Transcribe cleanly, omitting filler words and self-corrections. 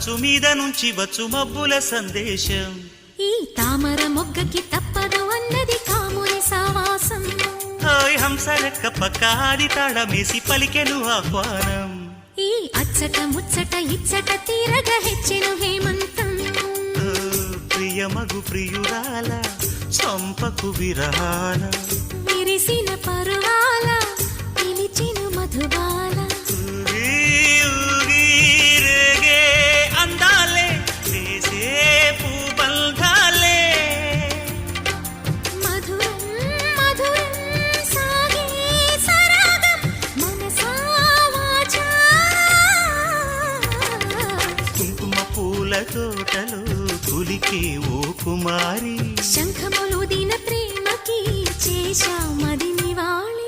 అచ్చు మీద నుంచి వచ్చు మబ్బుల సందేశం. ఈ తామర మొగ్గకి తప్పదు అన్నది కాముని సావాసం. హాయ్ హంసరెక్క పక్కాది తాళమేసి పలికెను ఆహ్వానం. ఈ అచ్చట ముచ్చట ఇచ్చట తీరగా హెచ్చెను హేమంతం. ప్రియమగు ప్రియురాల చంపకు విరహాల విరిసిన పరువాల పిలిచెను మధుబాల. రేగే అందాలే వేసే పూబంధాలే మధురం మధురం సాగే సరాగం మనసా వాచా. కుంకుమ పూల తోటలో కులికే ఓ కుమారి. శంఖములు దిన ప్రేమకి చేశా మది నివాళి.